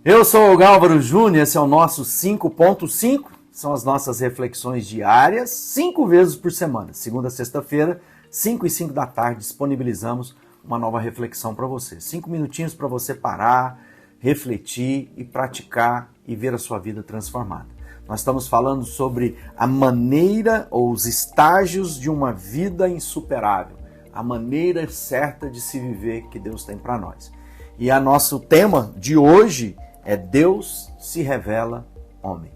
Eu sou o Gálvaro Júnior, esse é o nosso 5.5, são as nossas reflexões diárias, 5 vezes por semana. Segunda a sexta-feira, 5 e 5 da tarde, disponibilizamos uma nova reflexão para você. 5 minutinhos para você parar, refletir e praticar e ver a sua vida transformada. Nós estamos falando sobre a maneira ou os estágios de uma vida insuperável, a maneira certa de se viver que Deus tem para nós. E o nosso tema de hoje é Deus se revela homem.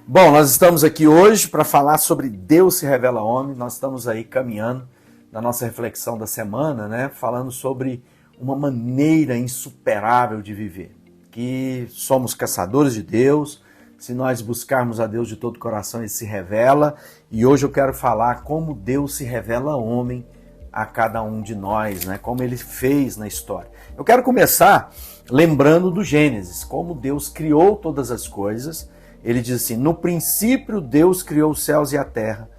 Bom, nós estamos aqui hoje para falar sobre Deus se revela homem. Nós estamos aí caminhando na nossa reflexão da semana, né? Falando sobre uma maneira insuperável de viver. Que somos caçadores de Deus. Se nós buscarmos a Deus de todo o coração, Ele se revela. E hoje eu quero falar como Deus se revela homem a cada um de nós, né? Como Ele fez na história. Eu quero começar lembrando do Gênesis, como Deus criou todas as coisas. Ele diz assim, no princípio Deus criou os céus e a terra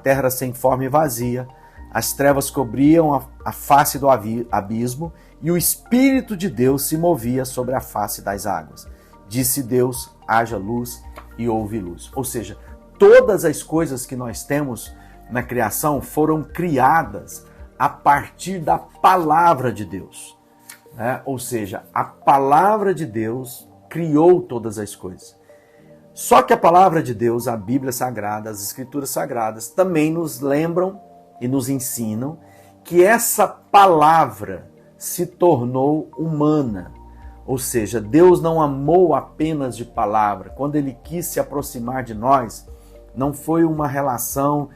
era sem forma e vazia, as trevas cobriam a face do abismo e o Espírito de Deus se movia sobre a face das águas. Disse Deus, haja luz e houve luz. Ou seja, todas as coisas que nós temos na criação foram criadas a partir da palavra de Deus. Né? Ou seja, a palavra de Deus criou todas as coisas. Só que a palavra de Deus, a Bíblia Sagrada, as Escrituras Sagradas, também nos lembram e nos ensinam que essa palavra se tornou humana. Ou seja, Deus não amou apenas de palavra. Quando Ele quis se aproximar de nós, não foi uma relação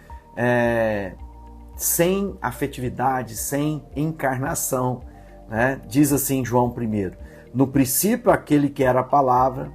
sem afetividade, sem encarnação. Né? Diz assim João 1, no princípio aquele que era a palavra,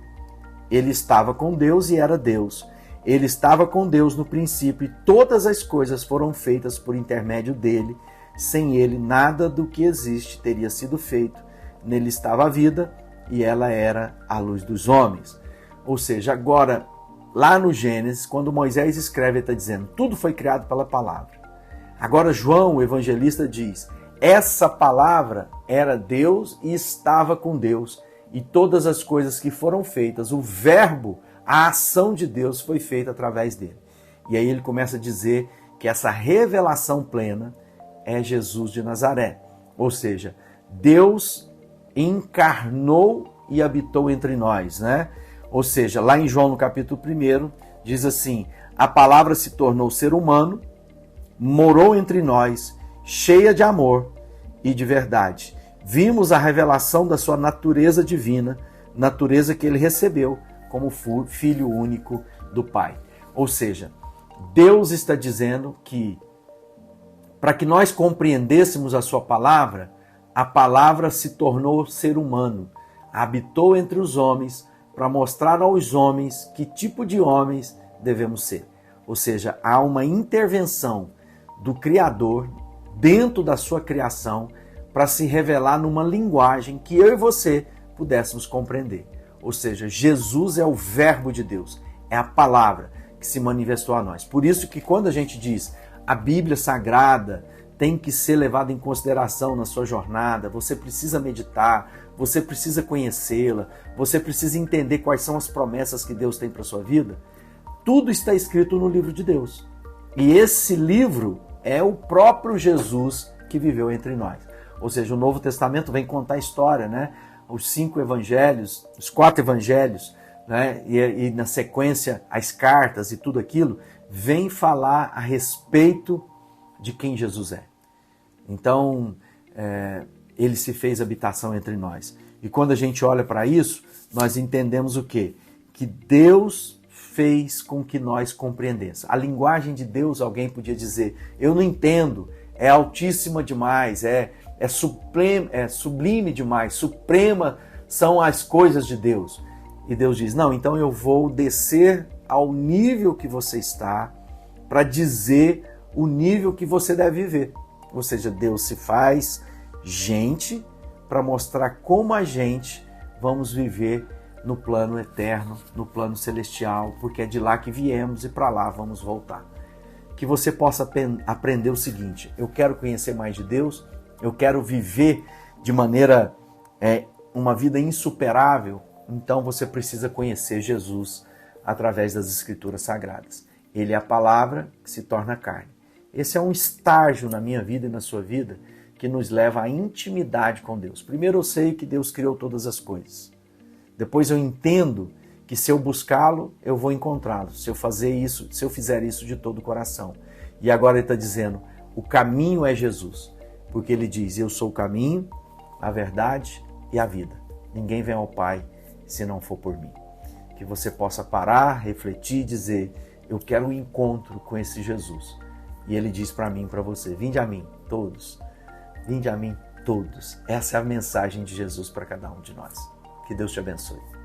Ele estava com Deus e era Deus. Ele estava com Deus no princípio e todas as coisas foram feitas por intermédio dele. Sem ele, nada do que existe teria sido feito. Nele estava a vida e ela era a luz dos homens. Ou seja, agora, lá no Gênesis, quando Moisés escreve, ele está dizendo, tudo foi criado pela palavra. Agora João, o evangelista, diz, essa palavra era Deus e estava com Deus. E todas as coisas que foram feitas, o verbo, a ação de Deus foi feita através dele. E aí ele começa a dizer que essa revelação plena é Jesus de Nazaré. Ou seja, Deus encarnou e habitou entre nós, né? Ou seja, lá em João no capítulo 1, diz assim, a palavra se tornou ser humano, morou entre nós, cheia de amor e de verdade. Vimos a revelação da sua natureza divina, natureza que ele recebeu como filho único do Pai. Ou seja, Deus está dizendo que para que nós compreendêssemos a sua palavra, a palavra se tornou ser humano, habitou entre os homens para mostrar aos homens que tipo de homens devemos ser. Ou seja, há uma intervenção do Criador dentro da sua criação para se revelar numa linguagem que eu e você pudéssemos compreender. Ou seja, Jesus é o verbo de Deus, é a palavra que se manifestou a nós. Por isso que quando a gente diz a Bíblia Sagrada tem que ser levada em consideração na sua jornada, você precisa meditar, você precisa conhecê-la, você precisa entender quais são as promessas que Deus tem para a sua vida, tudo está escrito no livro de Deus. E esse livro é o próprio Jesus que viveu entre nós. Ou seja, o Novo Testamento vem contar a história, né? Os 5 evangelhos, os 4 evangelhos, né? E na sequência as cartas e tudo aquilo, vem falar a respeito de quem Jesus é. Então, ele se fez habitação entre nós. E quando a gente olha para isso, nós entendemos o quê? Que Deus fez com que nós compreendêssemos. A linguagem de Deus, alguém podia dizer, eu não entendo, é altíssima demais, é sublime demais, suprema são as coisas de Deus. E Deus diz, não, então eu vou descer ao nível que você está para dizer o nível que você deve viver. Ou seja, Deus se faz gente para mostrar como a gente vamos viver no plano eterno, no plano celestial, porque é de lá que viemos e para lá vamos voltar. que você possa aprender o seguinte: eu quero conhecer mais de Deus, eu quero viver de maneira, uma vida insuperável, então você precisa conhecer Jesus através das Escrituras Sagradas. Ele é a palavra que se torna carne. Esse é um estágio na minha vida e na sua vida que nos leva à intimidade com Deus. Primeiro eu sei que Deus criou todas as coisas. Depois eu entendo que se eu buscá-lo, eu vou encontrá-lo. Se eu fizer isso de todo o coração. E agora ele está dizendo, o caminho é Jesus. Porque ele diz, eu sou o caminho, a verdade e a vida. Ninguém vem ao Pai se não for por mim. Que você possa parar, refletir e dizer, eu quero um encontro com esse Jesus. E ele diz para mim e para você, vinde a mim, todos. Vinde a mim, todos. Essa é a mensagem de Jesus para cada um de nós. Que Deus te abençoe.